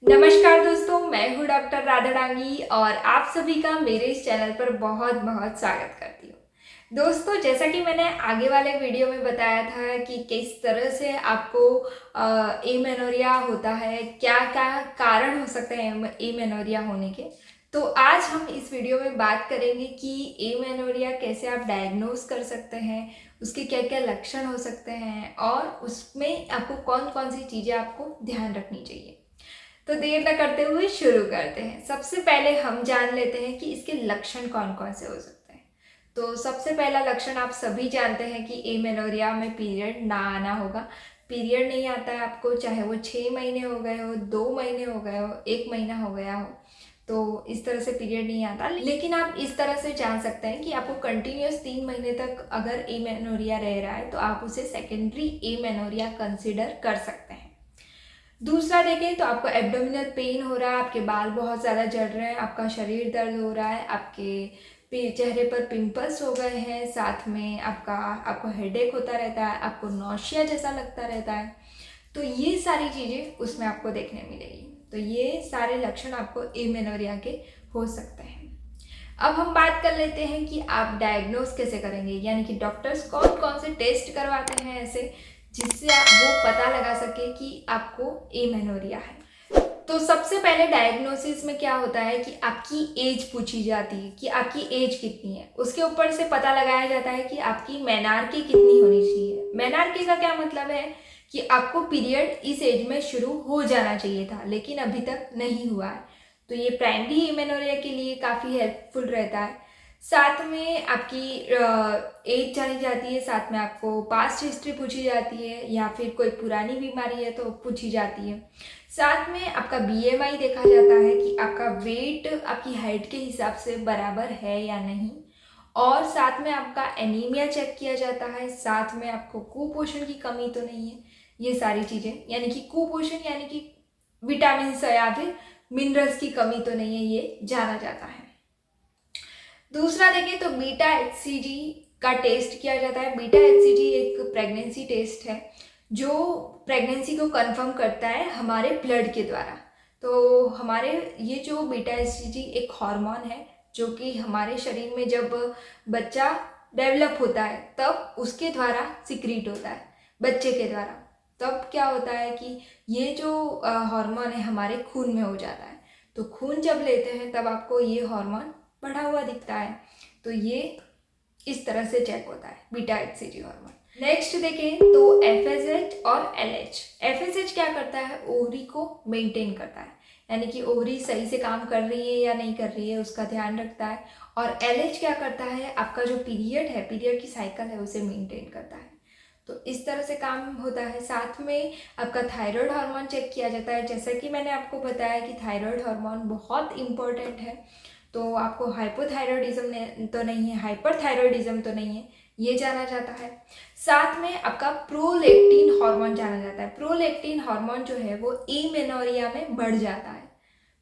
नमस्कार दोस्तों, मैं हूँ डॉक्टर राधा डांगी और आप सभी का मेरे इस चैनल पर बहुत बहुत स्वागत करती हूँ। दोस्तों, जैसा कि मैंने आगे वाले वीडियो में बताया था कि किस तरह से आपको एमेनोरिया होता है, क्या क्या कारण हो सकते हैं एमेनोरिया होने के। तो आज हम इस वीडियो में बात करेंगे कि एमेनोरिया कैसे आप डायग्नोस कर सकते हैं, उसके क्या क्या लक्षण हो सकते हैं और उसमें आपको कौन कौन सी चीज़ें आपको ध्यान रखनी चाहिए। तो देर न करते हुए शुरू करते हैं। सबसे पहले हम जान लेते हैं कि इसके लक्षण कौन कौन से हो सकते हैं। तो सबसे पहला लक्षण आप सभी जानते हैं कि एमेनोरिया में पीरियड ना आना होगा। पीरियड नहीं आता है आपको, चाहे वो 6 महीने हो गए हो, 2 महीने हो गए हो, 1 महीना हो गया हो, तो इस तरह से पीरियड नहीं आता। लेकिन आप इस तरह से जान सकते हैं कि आपको कंटिन्यूस 3 महीने तक अगर एमेनोरिया रह रहा है तो आप उसे सेकेंडरी एमेनोरिया कंसिडर कर सकते हैं। दूसरा देखें तो आपको एब्डोमिनल पेन हो रहा है, आपके बाल बहुत ज़्यादा झड़ रहे हैं, आपका शरीर दर्द हो रहा है, आपके चेहरे पर पिंपल्स हो गए हैं, साथ में आपको हेडेक होता रहता है, आपको नौशिया जैसा लगता रहता है। तो ये सारी चीज़ें उसमें आपको देखने मिलेगी। तो ये सारे लक्षण आपको एमेनोरिया के हो सकते हैं। अब हम बात कर लेते हैं कि आप डायग्नोस कैसे करेंगे, यानी कि डॉक्टर्स कौन कौन से टेस्ट करवाते हैं ऐसे जिससे वो पता लगा सके कि आपको एमेनोरिया है। तो सबसे पहले डायग्नोसिस में क्या होता है कि आपकी एज पूछी जाती है कि आपकी एज कितनी है। उसके ऊपर से पता लगाया जाता है कि आपकी मेनार्की कितनी होनी चाहिए। मेनार्की का क्या मतलब है कि आपको पीरियड इस एज में शुरू हो जाना चाहिए था लेकिन अभी तक नहीं हुआ है। तो ये प्राइमरी एमेनोरिया के लिए काफ़ी हेल्पफुल रहता है। साथ में आपकी एज जानी जाती है, साथ में आपको पास्ट हिस्ट्री पूछी जाती है या फिर कोई पुरानी बीमारी है तो पूछी जाती है। साथ में आपका बीएमआई देखा जाता है कि आपका वेट आपकी हाइट के हिसाब से बराबर है या नहीं, और साथ में आपका एनीमिया चेक किया जाता है। साथ में आपको कुपोषण की कमी तो नहीं है। ये सारी चीज़ें, यानी कि कुपोषण यानी कि विटामिन या फिर मिनरल्स की कमी तो नहीं है, ये जाना जाता है। दूसरा देखें तो बीटा एचसीजी का टेस्ट किया जाता है। बीटा एचसीजी एक प्रेगनेंसी टेस्ट है जो प्रेगनेंसी को कंफर्म करता है हमारे ब्लड के द्वारा। तो हमारे ये जो बीटा एचसीजी एक हार्मोन है जो कि हमारे शरीर में जब बच्चा डेवलप होता है तब उसके द्वारा सिक्रीट होता है, बच्चे के द्वारा। तब क्या होता है कि ये जो हार्मोन है हमारे खून में हो जाता है। तो खून जब लेते हैं तब आपको ये हार्मोन बढ़ा हुआ दिखता है। तो ये इस तरह से चेक होता है बीटा एचसीजी हार्मोन। नेक्स्ट देखें तो एफएसएच और एलएच। एफएसएच क्या करता है, ओवरी को मेंटेन करता है, यानी कि ओवरी सही से काम कर रही है या नहीं कर रही है उसका ध्यान रखता है। और एलएच क्या करता है, आपका जो पीरियड है, पीरियड की साइकिल है, उसे मेंटेन करता है। तो इस तरह से काम होता है। साथ में आपका थायराइड हार्मोन चेक किया जाता है। जैसा कि मैंने आपको बताया कि थायराइड हार्मोन बहुत इंपॉर्टेंट है। तो आपको हाइपोथायरॉयडिज्म तो नहीं है, हाइपरथायरॉयडिज्म तो नहीं है, ये जाना जाता है। साथ में आपका प्रोलेक्टिन हार्मोन जाना जाता है। प्रोलेक्टिन हार्मोन जो है वो एमेनोरिया में बढ़ जाता है,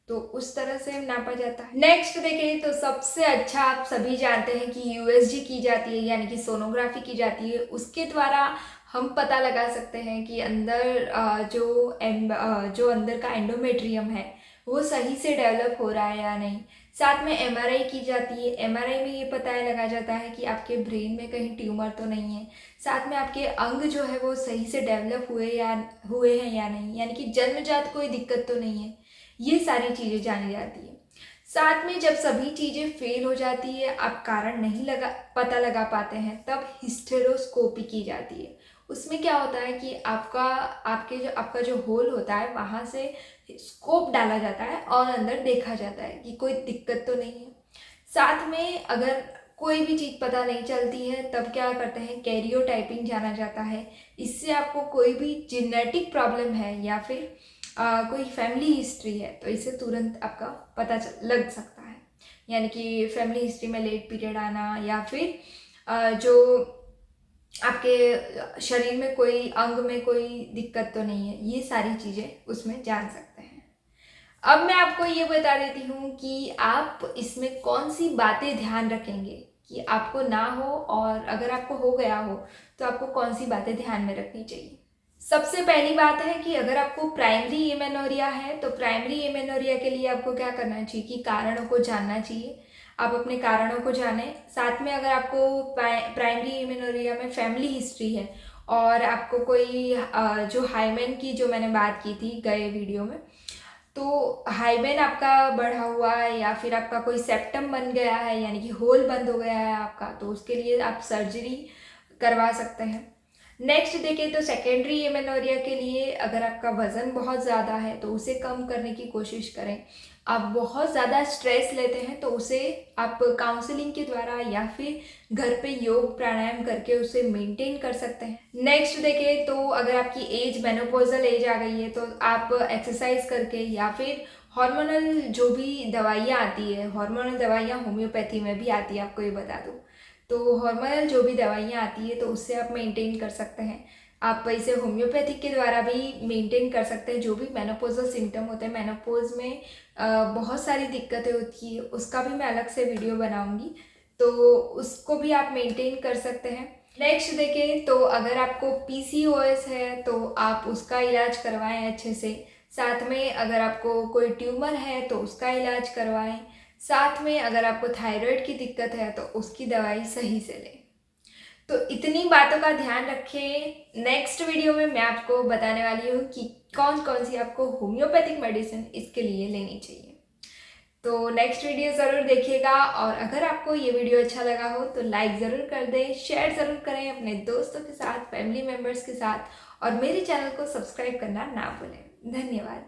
तो उस तरह से नापा जाता है। नेक्स्ट देखें तो सबसे अच्छा आप सभी जानते हैं कि यूएसजी की जाती है, यानी कि सोनोग्राफी की जाती है। उसके द्वारा हम पता लगा सकते हैं कि अंदर जो अंदर का एंडोमेट्रियम है वो सही से डेवलप हो रहा है या नहीं। साथ में एमआरआई की जाती है। एमआरआई में ये पता लगा जाता है कि आपके ब्रेन में कहीं ट्यूमर तो नहीं है। साथ में आपके अंग जो है वो सही से डेवलप हुए हैं या नहीं, यानी कि जन्मजात कोई दिक्कत तो नहीं है। ये सारी चीज़ें जानी जाती है। साथ में जब सभी चीज़ें फेल हो जाती है, आप कारण नहीं पता लगा पाते हैं, तब हिस्टेरोस्कोपी की जाती है। उसमें क्या होता है कि आपका जो होल होता है वहाँ से स्कोप डाला जाता है और अंदर देखा जाता है कि कोई दिक्कत तो नहीं है। साथ में अगर कोई भी चीज़ पता नहीं चलती है तब क्या करते हैं, कैरियोटाइपिंग जाना जाता है। इससे आपको कोई भी जेनेटिक प्रॉब्लम है या फिर कोई फैमिली हिस्ट्री है तो इससे तुरंत आपका पता लग सकता है, यानी कि फैमिली हिस्ट्री में लेट पीरियड आना या फिर जो आपके शरीर में कोई अंग में कोई दिक्कत तो नहीं है, ये सारी चीज़ें उसमें जान सकते हैं। अब मैं आपको ये बता देती हूँ कि आप इसमें कौन सी बातें ध्यान रखेंगे कि आपको ना हो, और अगर आपको हो गया हो तो आपको कौन सी बातें ध्यान में रखनी चाहिए। सबसे पहली बात है कि अगर आपको प्राइमरी एमेनोरिया है तो प्राइमरी एमेनोरिया के लिए आपको क्या करना चाहिए कि कारणों को जानना चाहिए। आप अपने कारणों को जानें। साथ में अगर आपको प्राइमरी एमेनोरिया में फैमिली हिस्ट्री है और आपको कोई जो हाइमेन की जो मैंने बात की थी गए वीडियो में, तो हाइमेन आपका बढ़ा हुआ है या फिर आपका कोई सेप्टम बन गया है यानी कि होल बंद हो गया है आपका, तो उसके लिए आप सर्जरी करवा सकते हैं। नेक्स्ट देखें तो सेकेंडरी एमेनोरिया के लिए अगर आपका वज़न बहुत ज़्यादा है तो उसे कम करने की कोशिश करें। आप बहुत ज़्यादा स्ट्रेस लेते हैं तो उसे आप काउंसलिंग के द्वारा या फिर घर पे योग प्राणायाम करके उसे मेंटेन कर सकते हैं। नेक्स्ट देखें तो अगर आपकी एज मेनोपॉजल एज आ गई है तो आप एक्सरसाइज करके या फिर हार्मोनल जो भी दवाइयाँ आती है, हार्मोनल दवाइयाँ होम्योपैथी में भी आती है, आपको ये बता दूँ। तो हार्मोनल जो भी दवाइयाँ आती है तो उससे आप मेंटेन कर सकते हैं। आप इसे होम्योपैथिक के द्वारा भी मेंटेन कर सकते हैं। जो भी मेनोपॉजल सिम्टम होते हैं, मेनोपॉज में बहुत सारी दिक्कतें होती है, उसका भी मैं अलग से वीडियो बनाऊंगी, तो उसको भी आप मेंटेन कर सकते हैं। नेक्स्ट देखें तो अगर आपको PCOS है तो आप उसका इलाज करवाएं अच्छे से। साथ में अगर आपको कोई ट्यूमर है तो उसका इलाज करवाएं। साथ में अगर आपको थायराइड की दिक्कत है तो उसकी दवाई सही से लें। तो इतनी बातों का ध्यान रखें। नेक्स्ट वीडियो में मैं आपको बताने वाली हूँ कि कौन कौन सी आपको होम्योपैथिक मेडिसिन इसके लिए लेनी चाहिए। तो नेक्स्ट वीडियो ज़रूर देखिएगा, और अगर आपको ये वीडियो अच्छा लगा हो तो लाइक ज़रूर कर दें, शेयर ज़रूर करें अपने दोस्तों के साथ, फैमिली मेम्बर्स के साथ, और मेरे चैनल को सब्सक्राइब करना ना भूलें। धन्यवाद।